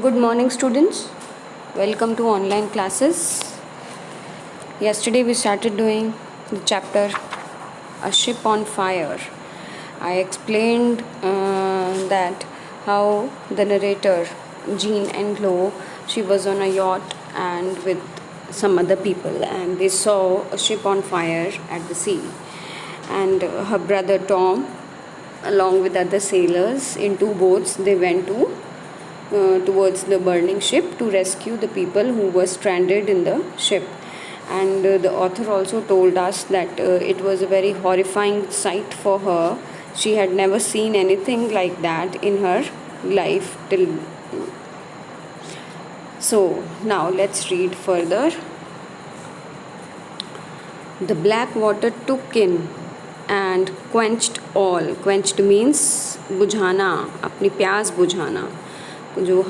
Good morning, students. Welcome to online classes. Yesterday we started doing the chapter A Ship on Fire. I explained that how the narrator Jean Anglo, she was on a yacht and with some other people, and they saw a ship on fire at the sea, and her brother Tom, along with other sailors in two boats, they went towards the burning ship to rescue the people who were stranded in the ship. And the author also told us that it was a very horrifying sight for her. She had never seen anything like that in her life till. So now let's read further. The black water took in and quenched all. Quenched means बुझाना, अपनी प्यास बुझाना. जो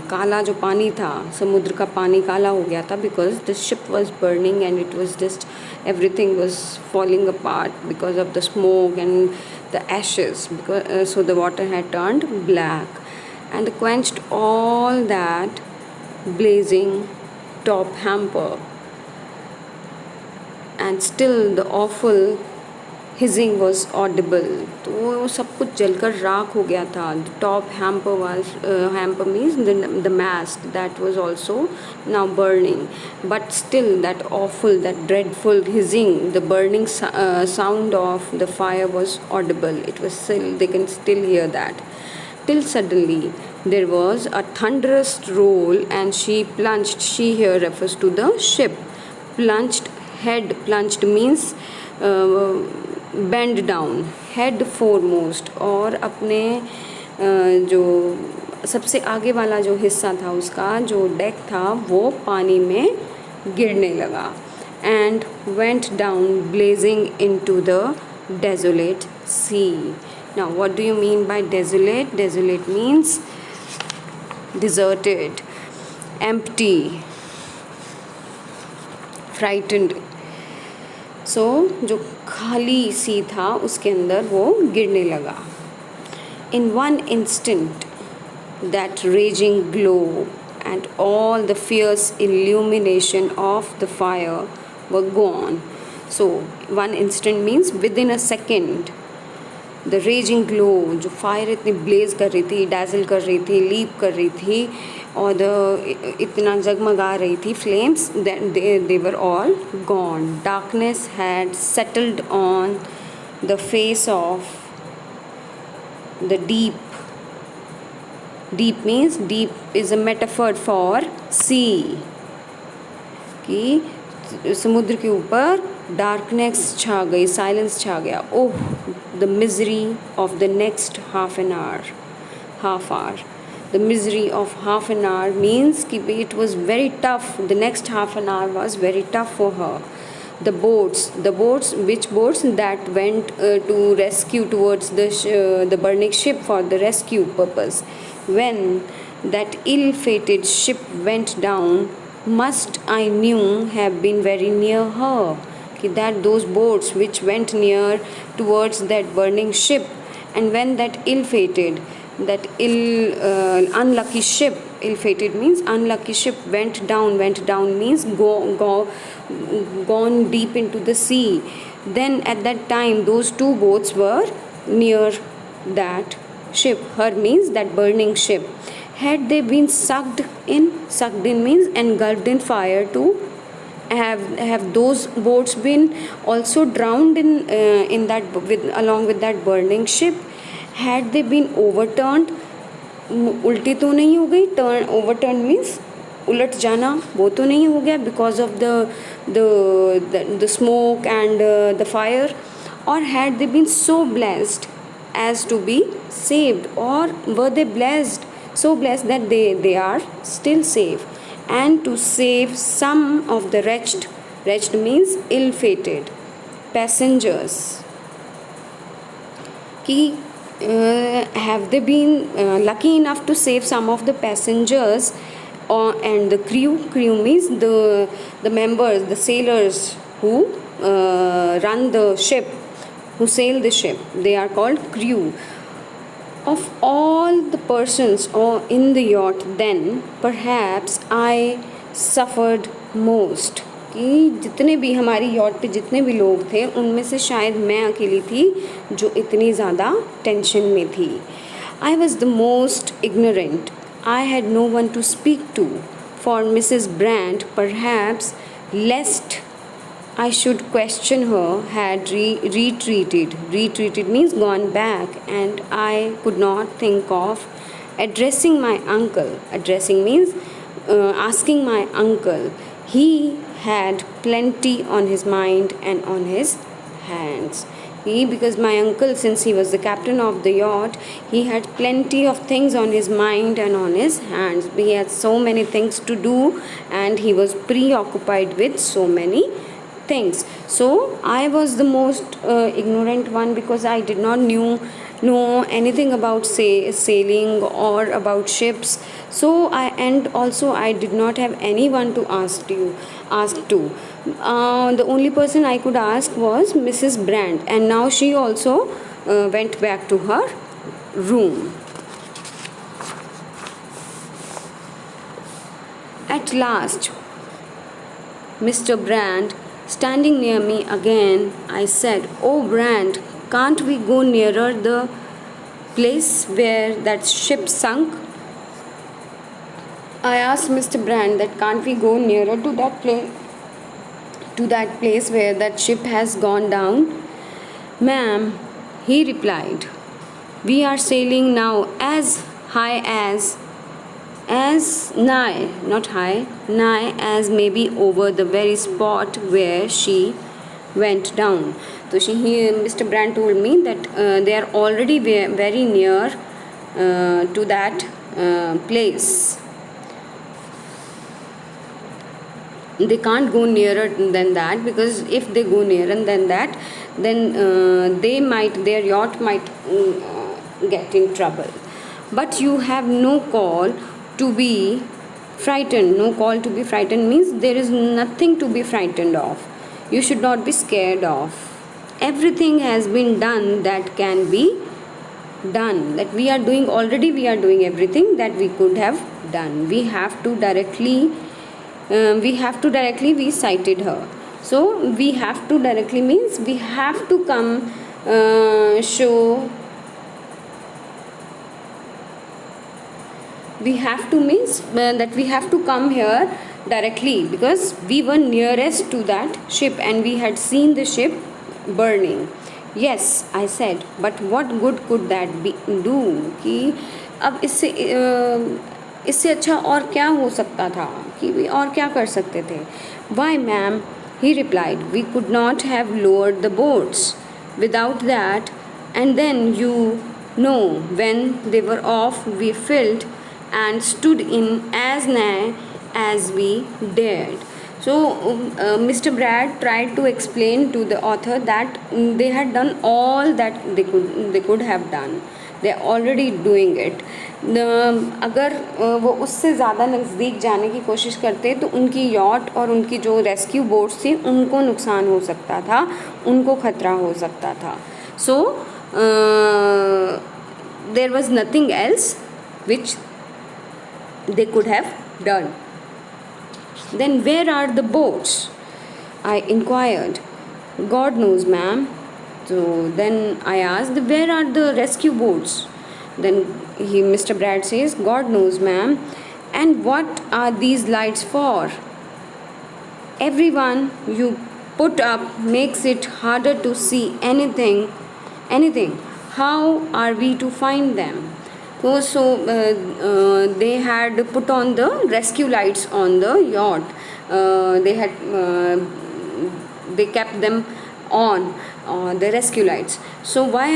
काला जो पानी था, समुद्र का पानी काला हो गया था because the ship was burning and it was just everything was falling apart because of the smoke and the ashes, so the water had turned black and quenched all that blazing top hamper, and still the awful hissing was audible. तो वो सब कुछ जलकर राख हो गया था. The top hamper was hamper means the mast that was also now burning, but still that awful, that dreadful hissing, the burning sound of the fire was audible. It was still, they can still hear that. Till suddenly there was a thunderous roll and she plunged. She here refers to the ship. Plunged, head plunged means bend down, head foremost, और अपने जो सबसे आगे वाला जो हिस्सा था उसका जो डेक था वो पानी में गिरने लगा. And went down blazing into the desolate sea. Now what do you mean by desolate? Desolate means deserted, empty, frightened. So जो खाली सी था उसके अंदर वो गिरने लगा. In one instant that raging glow and all the fierce illumination of the fire were gone. So one instant means within a second. The raging glow, जो fire इतनी ब्लेज कर रही थी, डैजल कर रही थी, लीप कर रही थी, और इतना जगमगा रही थी flames, they were all gone. Darkness had settled on the face of the deep. Deep means, deep is a metaphor for sea. कि समुद्र के ऊपर डार्कनेस छा गई, साइलेंस छा गया. Oh, the misery of the next half hour. The misery of half an hour means कि it was very tough. The next half an hour was very tough for her. The boats, which boats that went to rescue towards the burning ship for the rescue purpose. When that ill-fated ship went down, must I knew have been very near her. कि that those boats which went near towards that burning ship, and when that ill-fated, that unlucky ship, ill-fated means unlucky ship, went down means gone deep into the sea. Then at that time those two boats were near that ship. Her means that burning ship. Had they been sucked in means engulfed in fire too. Have those boats been also drowned in that along with that burning ship? Had they been overturned, उल्टी तो नहीं हो गई? Overturned means उलट जाना, वो तो नहीं हो गया because of the smoke and the fire? Or had they been so blessed as to be saved, or were they so blessed that they are still safe? And to save some of the wretched means ill-fated passengers. कि have they been lucky enough to save some of the passengers and the crew means the members, the sailors who run the ship, who sail the ship, they are called crew. Of all the persons in the yacht, then perhaps I suffered most. कि जितने भी हमारी yacht पे जितने भी लोग थे उनमें से शायद मैं अकेली थी जो इतनी ज़्यादा टेंशन में थी. I was the most ignorant. I had no one to speak to. For Mrs. Brand, perhaps, lest I should question her, had retreated. Retreated means gone back, and I could not think of addressing my uncle. Addressing means asking my uncle. He had plenty on his mind and on his hands. Because my uncle, since he was the captain of the yacht, he had plenty of things on his mind and on his hands. He had so many things to do, and he was preoccupied with so many things. So I was the most ignorant one, because I did not know anything about sailing or about ships. So I did not have anyone to ask to. The only person I could ask was Mrs. Brand, and now she also went back to her room. At last, Mr. Brand standing near me again, I said, "Oh, Brand, can't we go nearer the place where that ship sunk?" I asked Mr. Brand that can't we go nearer to that place where that ship has gone down. "Ma'am," he replied, "we are sailing now as nigh as maybe over the very spot where she went down." So Mr. Brand told me that they are already very near to that place. They can't go nearer than that, because if they go nearer than that, then their yacht might get in trouble. But you have no call to be frightened. No call to be frightened means there is nothing to be frightened of. You should not be scared of. Everything has been done that can be done. That we are doing everything that we could have done. We have to directly we cited her. So we have to directly means we have to come show. We have to means that we have to come here directly, because we were nearest to that ship and we had seen the ship burning. "Yes," I said, "but what good could that do?" कि अब इससे अच्छा और क्या हो सकता था, कि और क्या कर सकते थे. "Why, ma'am," he replied, "we could not have lowered the boats. Without that, and then when they were off, we filled and stood in as nigh as we dared." So Mr. Brad tried to explain to the author that they had done all that they could have done. They are already doing it. अगर वो उससे ज़्यादा नज़दीक जाने की कोशिश करते तो उनकी यॉट और उनकी जो रेस्क्यू बोट्स थी उनको नुकसान हो सकता था, उनको ख़तरा हो सकता था. So there was nothing else which they could have done. "Then where are the boats?" I inquired. "God knows, ma'am." So then I asked, "Where are the rescue boats?" Then Mr. Brad says, "God knows, ma'am." "And what are these lights for?" "Everyone you put up makes it harder to see anything. How are we to find them?" So they had put on the rescue lights on the yacht. They kept them on, the rescue lights. So why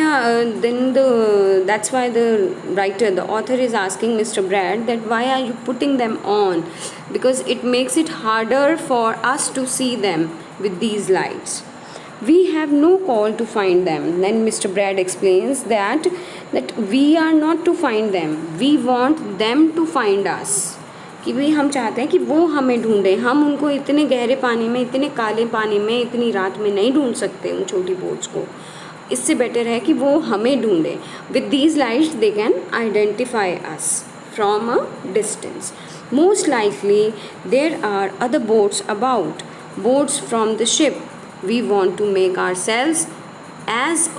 that's why the author is asking Mr. Brad that why are you putting them on, because it makes it harder for us to see them with these lights. "We have no call to find them." Then Mr. Brad explains that we are not to find them, we want them to find us. कि भाई हम चाहते हैं कि वो हमें ढूंढें, हम उनको इतने गहरे पानी में, इतने काले पानी में, इतनी रात में नहीं ढूंढ सकते उन छोटी बोट्स को. इससे बेटर है कि वो हमें ढूंढे. With these lights they can identify us from a distance. Most likely there are other boats about, boats from the ship. We want to make ourselves as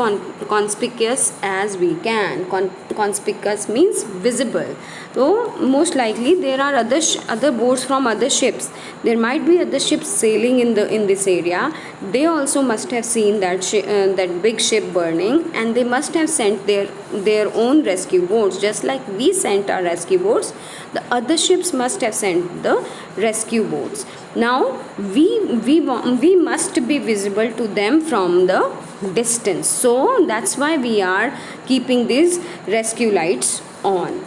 conspicuous as we can. Conspicuous means visible. So most likely there are other boats from other ships. There might be other ships sailing in this area. They also must have seen that big ship burning, and they must have sent their own rescue boats. Just like we sent our rescue boats, the other ships must have sent the rescue boats. Now we must be visible to them from the distance. So that's why we are keeping these rescue lights on.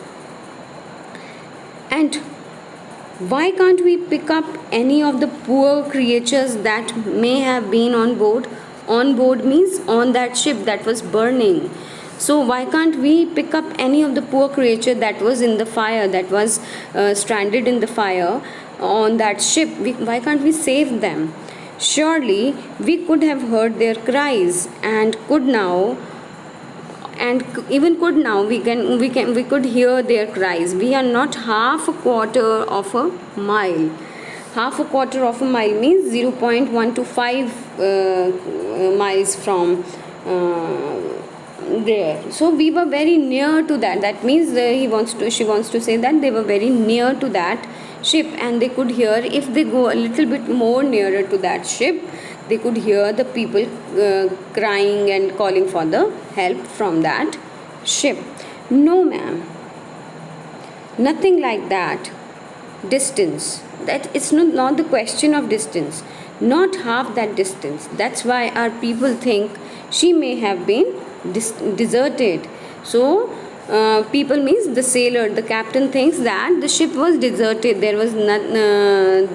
And why can't we pick up any of the poor creatures that may have been on board? On board means on that ship that was burning. So why can't we pick up any of the poor creature that was in the fire, that was stranded in the fire on that ship? Why can't we save them? Surely we could have heard their cries, and even could now we could hear their cries. We are not half a quarter of a mile. Half a quarter of a mile means 0.125 miles from there. So we were very near to that. That means she wants to say that they were very near to that ship, and they could hear, if they go a little bit more nearer to that ship, they could hear the people crying and calling for the help from that ship. No ma'am, nothing like that. Distance, that it's not the question of distance, not half that distance. That's why our people think she may have been deserted. So people means the sailor, the captain thinks that the ship was deserted. There was the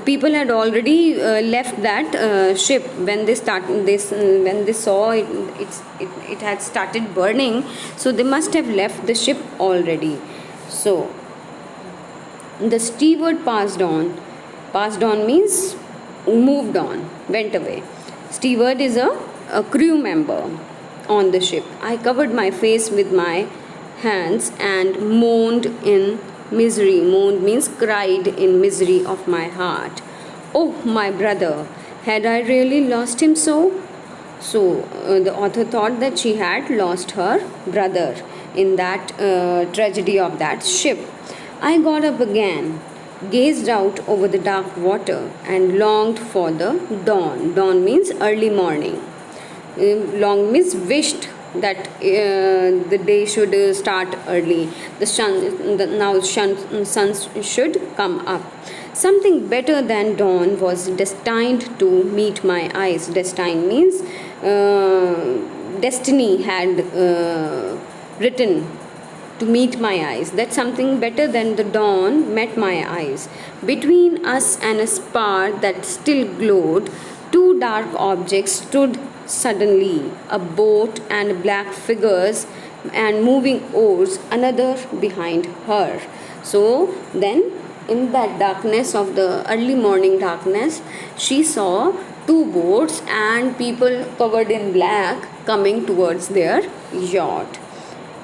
people had already left that ship when they when they saw it had started burning. So they must have left the ship already. So the steward passed on. Passed on means moved on, went away. Steward is a crew member on the ship. I covered my face with my hands and moaned in misery. Moaned means cried in misery of my heart. Oh, my brother, had I really lost him so? So the author thought that she had lost her brother in that tragedy of that ship. I got up again, gazed out over the dark water, and longed for the dawn. Dawn means early morning. Long means wished that the day should start early. The sun should come up. Something better than dawn was destined to meet my eyes. Destined means destiny had written to meet my eyes. That something better than the dawn met my eyes. Between us and a spar that still glowed, two dark objects stood suddenly, a boat and black figures and moving oars, another behind her. So then in that darkness of the early morning darkness, she saw two boats and people covered in black coming towards their yacht.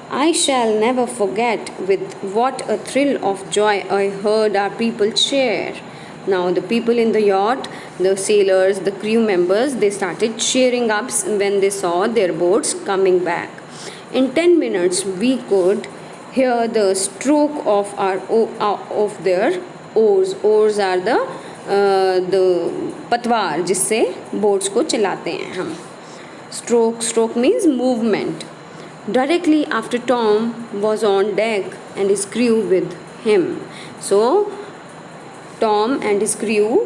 I shall never forget with what a thrill of joy I heard our people cheer. Now the people in the yacht, the sailors, the crew members, they started cheering up when they saw their boats coming back. In 10 minutes we could hear the stroke of their oars. Oars are the पतवार जिससे boats को चलाते हैं हम. Stroke means movement. Directly after Tom was on deck and his crew with him. So Tom and his crew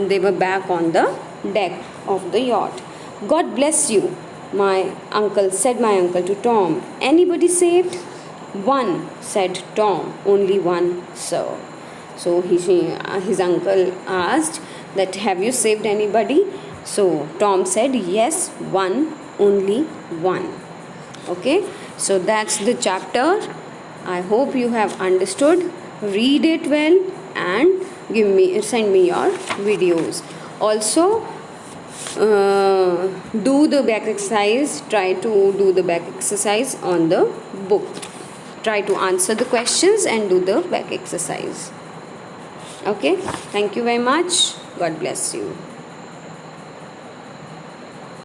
they were back on the deck of the yacht. God bless you, said my uncle to Tom. Anybody saved? One, said Tom. Only one, sir. So his uncle asked that, have you saved anybody? So Tom said, yes, one, only one. Okay, so that's the chapter. I hope you have understood. Read it well and send me your videos. Also, do the back exercise. Try to do the back exercise on the book. Try to answer the questions and do the back exercise. Okay, thank you very much. God bless you.